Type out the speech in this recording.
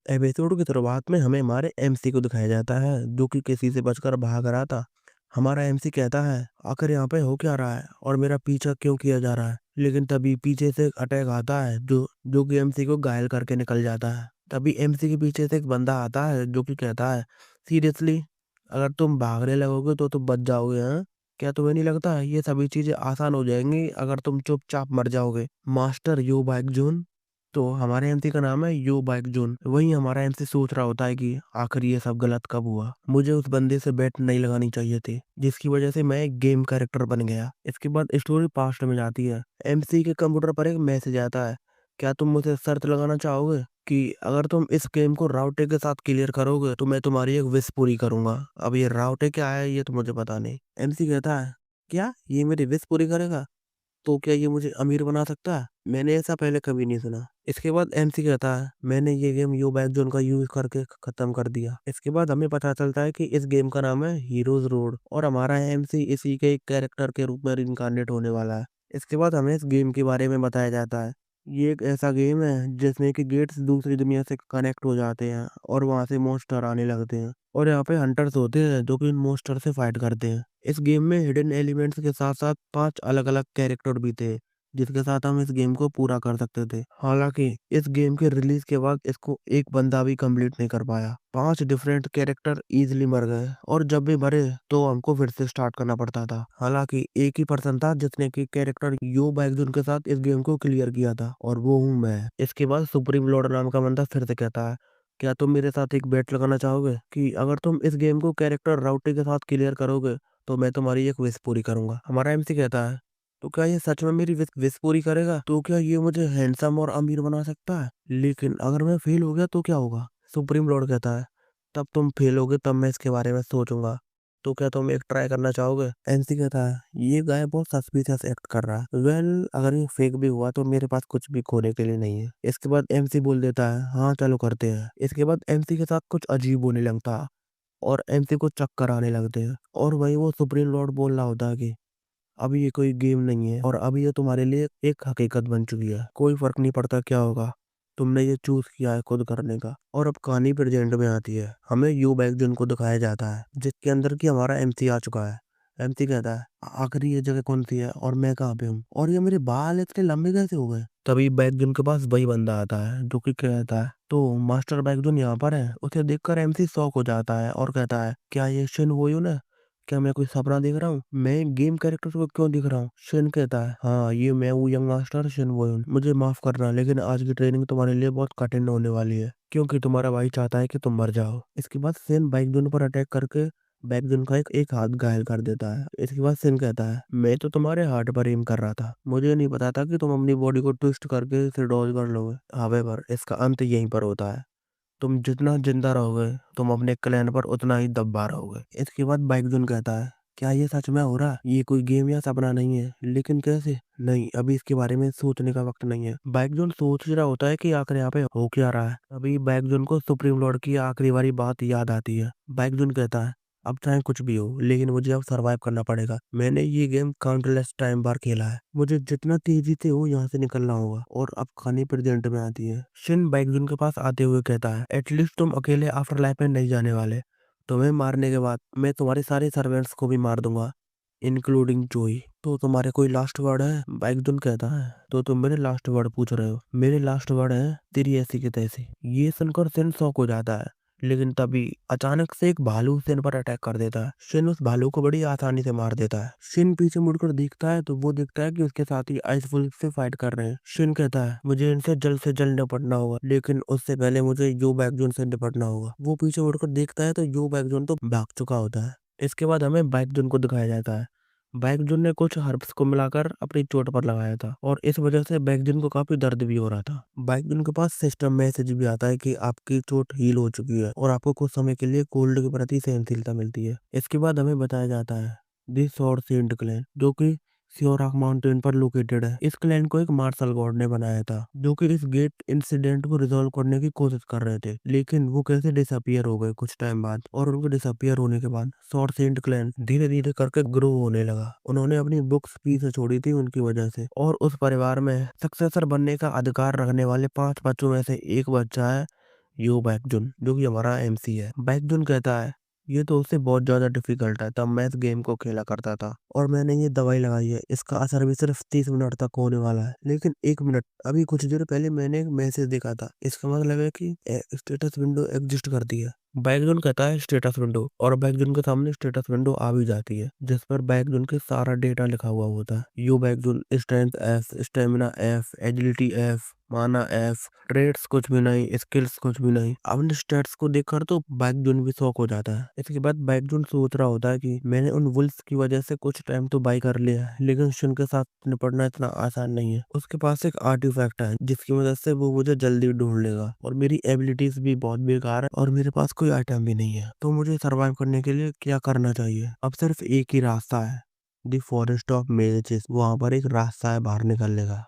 Episode की शुरुआत में हमें हमारे एमसी को दिखाया जाता है जो कि किसी से बचकर भाग रहा था। हमारा एमसी कहता है, आखिर यहाँ पे हो क्या रहा है और मेरा पीछा क्यों किया जा रहा है। लेकिन तभी पीछे से एक अटैक आता है जो जो कि एमसी को घायल करके निकल जाता है। तभी एमसी के पीछे से एक बंदा आता है जो कि कहता है, सीरियसली अगर तुम भागने लगोगे तो तुम बच जाओगे। हाँ, क्या तुम्हें नहीं लगता ये सभी चीजें आसान हो जाएंगी अगर तुम चुपचाप मर जाओगे। मास्टर यू बाइक जून। तो हमारे एमसी का नाम है यो बाइक जून। वहीं हमारा एमसी सोच रहा होता है कि आखिर ये सब गलत कब हुआ, मुझे उस बंदे से बेट नहीं लगानी चाहिए थी जिसकी वजह से मैं एक गेम कैरेक्टर बन गया। इसके बाद स्टोरी पास्ट में जाती है। एमसी के कंप्यूटर पर एक मैसेज आता है, क्या तुम मुझे शर्त लगाना चाहोगे कि अगर तुम इस गेम को राउटे के साथ क्लियर करोगे तो मैं तुम्हारी एक विश पूरी करूंगा। अब ये राउटे क्या है ये तो मुझे पता नहीं। एमसी कहता है, क्या ये मेरी विश पूरी करेगा? तो क्या ये मुझे अमीर बना सकता है? मैंने ऐसा पहले कभी नहीं सुना। इसके बाद एमसी कहता है, मैंने ये गेम यू बैक जोन का यूज करके खत्म कर दिया। इसके बाद हमें पता चलता है कि इस गेम का नाम है हीरोज रोड और हमारा एमसी इसी के एक कैरेक्टर के रूप में रिइंकार्नेट होने वाला है। इसके बाद हमें इस गेम के बारे में बताया जाता है, ये एक ऐसा गेम है जिसमें कि गेट्स दूसरी दुनिया से कनेक्ट हो जाते हैं और वहां से मॉन्स्टर आने लगते हैं और यहाँ पे हंटर्स होते हैं जो कि इन मॉन्स्टर से फाइट करते हैं। इस गेम में हिडन एलिमेंट्स के साथ साथ 5 अलग-अलग कैरेक्टर भी थे, जिसके साथ हम इस गेम को पूरा कर सकते थे। हालांकि इस गेम के रिलीज के बाद इसको एक बंदा भी कंप्लीट नहीं कर पाया। 5 डिफरेंट कैरेक्टर इजीली मर गए और जब भी मरे तो हमको फिर से स्टार्ट करना पड़ता था। हालांकि एक ही पर्सन था जिसने की कैरेक्टर यो बैकजून के साथ इस गेम को क्लियर किया था और वो हूँ मैं। इसके बाद सुप्रीम लॉर्ड नाम का बंदा फिर से कहता है, क्या तुम मेरे साथ एक बेट लगाना चाहोगे कि अगर तुम इस गेम को कैरेक्टर राउटी के साथ क्लियर करोगे तो मैं तुम्हारी एक विश पूरी करूंगा। हमारा एमसी कहता है, तो क्या ये सच में मेरी विश पूरी करेगा? तो क्या ये मुझे हैंडसम और अमीर बना सकता है? लेकिन अगर मैं फेल हो गया तो क्या होगा? सुप्रीम लॉर्ड कहता है, तब तुम फेल होगे तब मैं इसके बारे में सोचूंगा। तो क्या तुम एक ट्राई करना चाहोगे? एमसी कहता है, ये गाय बहुत सस्पिशियस एक्ट कर रहा है। वेल अगर ये फेक भी हुआ तो मेरे पास कुछ भी खोने के लिए नहीं है। इसके बाद एमसी बोल देता है, हाँ चलो करते हैं। इसके बाद एमसी के साथ कुछ अजीब होने लगता है और एमसी को चक्कर आने लगते हैं और वहीं वो सुप्रीम लॉर्ड बोल रहा होता है कि अब ये कोई गेम नहीं है और अब ये तुम्हारे लिए एक हकीकत बन चुकी है। कोई फर्क नहीं पड़ता क्या होगा, तुमने ये चूज किया है खुद करने का। और अब कहानी प्रेजेंट में आती है। हमें यू बैकजून को दिखाया जाता है जिसके अंदर की हमारा एमसी आ चुका है। एमसी कहता है, आखिर ये जगह कौन सी है और मैं कहाँ पे हूँ और ये मेरे बाल इतने लंबे कैसे हो गए? तभी बैकजून के पास वही बंदा आता है जो कि कहता है, तो मास्टर बैकजून यहाँ पर है। उसे देखकर एमसी शॉक हो जाता है और कहता है, क्या ये शिन वोयू ना? क्या मैं कोई सपना देख रहा हूँ? मैं गेम कैरेक्टर को क्यों दिख रहा हूँ? शिन कहता है, हाँ ये मैं हूँ यंग मास्टर शिन वोयुन। मुझे माफ करना लेकिन आज की ट्रेनिंग तुम्हारे लिए बहुत कठिन होने वाली है क्योंकि तुम्हारा भाई चाहता है कि तुम मर जाओ। इसके बाद शिन बाइकजून पर अटैक करके बैकजून का एक हाथ घायल कर देता है। इसके बाद शिन कहता है, मैं तो तुम्हारे हार्ट पर एम कर रहा था, मुझे नहीं पता था कि तुम अपनी बॉडी को ट्विस्ट करके इसे डॉज कर लोगे। हावेवर इसका अंत यहीं पर होता है। तुम जितना जिंदा रहोगे तुम अपने क्लैन पर उतना ही दबा रहोगे। इसके बाद बाइकजून कहता है, क्या ये सच में हो रहा है? ये कोई गेम या सपना नहीं है, लेकिन कैसे? नहीं अभी इसके बारे में सोचने का वक्त नहीं है। बाइकजून सोच ही रहा होता है कि आखिर यहाँ पे हो क्या रहा है। अभी बाइकजून को सुप्रीम लॉर्ड की आखिरी वाली बात याद आती है। बाइकजून कहता है, अब चाहे कुछ भी हो लेकिन मुझे अब सरवाइव करना पड़ेगा। मैंने ये गेम काउंटलेस टाइम बार खेला है, मुझे जितना तेजी से हो यहाँ से निकलना होगा। और अब कहानी प्रेजेंट में आती है। शिन बाइकजून के पास आते हुए कहता है, एटलीस्ट तुम अकेले आफ्टर लाइफ में नहीं जाने वाले। तुम्हें मारने के बाद मैं तुम्हारे सारे सर्वेंट्स को भी मार दूंगा, इंक्लूडिंग जोई। तो तुम्हारे कोई लास्ट वर्ड है? बाइकजून कहता है, तो तुम मेरे लास्ट वर्ड पूछ रहे हो? मेरे लास्ट वर्ड है, तेरी ऐसी की तैसी। ये सुनकर शिन शॉक हो जाता है लेकिन तभी अचानक से एक भालू शिन पर अटैक कर देता है। शिन उस भालू को बड़ी आसानी से मार देता है। शिन पीछे मुड़कर देखता है तो वो देखता है कि उसके साथी आइस वुल्फ से फाइट कर रहे हैं। शिन कहता है, मुझे इनसे जल्द से जल्द निपटना होगा लेकिन उससे पहले मुझे यो बैकजून से निपटना होगा। वो पीछे मुड़कर देखता है तो यो बैकजून तो भाग चुका होता है। इसके बाद हमें बैकजून को दिखाया जाता है। बैकजून ने कुछ हर्ब्स को मिलाकर अपनी चोट पर लगाया था और इस वजह से बैकजून को काफी दर्द भी हो रहा था। बैकजून के पास सिस्टम मैसेज भी आता है कि आपकी चोट हील हो चुकी है और आपको कुछ समय के लिए कोल्ड के प्रति सहनशीलता मिलती है। इसके बाद हमें बताया जाता है दिस स्वॉर्ड सेंट क्लैन जो कि सियोराक माउंटेन पर लोकेटेड है। इस क्लैन को एक मार्शल गॉड ने बनाया था जो कि इस गेट इंसिडेंट को रिजॉल्व करने की कोशिश कर रहे थे, लेकिन वो कैसे डिसअपियर हो गए कुछ टाइम बाद। और उनके डिसअपियर होने के बाद स्वॉर्ड सेंट क्लैन धीरे धीरे करके ग्रो होने लगा। उन्होंने अपनी बुक्स पीछे छोड़ी थी उनकी वजह से और उस परिवार में सक्सेसर बनने का अधिकार रखने वाले 5 बच्चों में से एक बच्चा है यो बैकजुन जो कि हमारा एमसी है। बैकजुन कहता है ये तो उससे बहुत ज्यादा डिफिकल्ट है, तब मैं इस गेम को खेला करता था और मैंने ये दवाई लगाई है, इसका असर भी सिर्फ 30 मिनट तक होने वाला है। लेकिन 1 मिनट, अभी कुछ देर पहले मैंने एक मैसेज देखा था, इसका मतलब है कि स्टेटस विंडो एग्जिस्ट करती है। बैकजोन कहता है स्टेटस विंडो, और बैकजोन के सामने स्टेटस विंडो आ भी जाती है जिस पर बैकजोन के सारा डेटा लिखा हुआ होता है। यू बैकजोन strength F, stamina F, agility F, mana F, trades कुछ भी नहीं, स्किल्स कुछ भी नहीं। अपने स्टेट्स को देखकर तो बैकजोन भी शॉक हो जाता है। इसके बाद बैकजोन सोच रहा होता है कि मैंने उन वुल्स की वजह से कुछ टाइम तो बाई कर लिया है, लेकिन शिन के साथ निपटना इतना आसान नहीं है। उसके पास एक आर्टिफैक्ट है जिसकी मदद से वो मुझे जल्दी ढूंढ लेगा, और मेरी एबिलिटीज भी बहुत बेकार है और मेरे पास कोई आइटम भी नहीं है। तो मुझे सरवाइव करने के लिए क्या करना चाहिए? अब सिर्फ एक ही रास्ता है, दी फॉरेस्ट ऑफ मेजेस। वहां पर एक रास्ता है बाहर निकलने का।